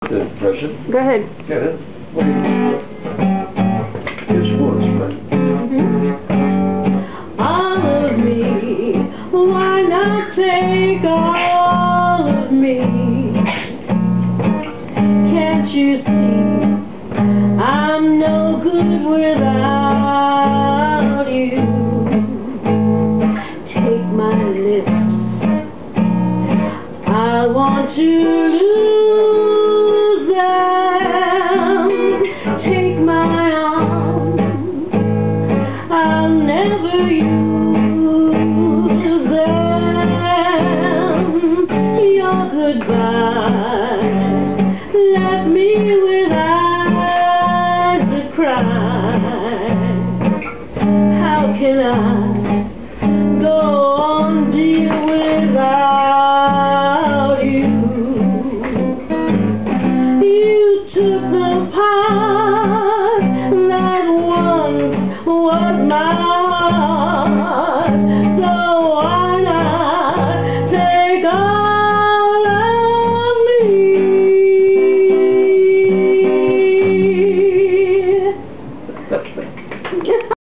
The impression? Go ahead. Get it? What do you It's words, right? All of me, why not take all of me? Can't you see I'm no good without you? Take my lips, I want to lose them. Take my arms, I'll never use them. Your goodbye left me with eyes that cry. How can I go on, dear, without you? You took the part that once was mine.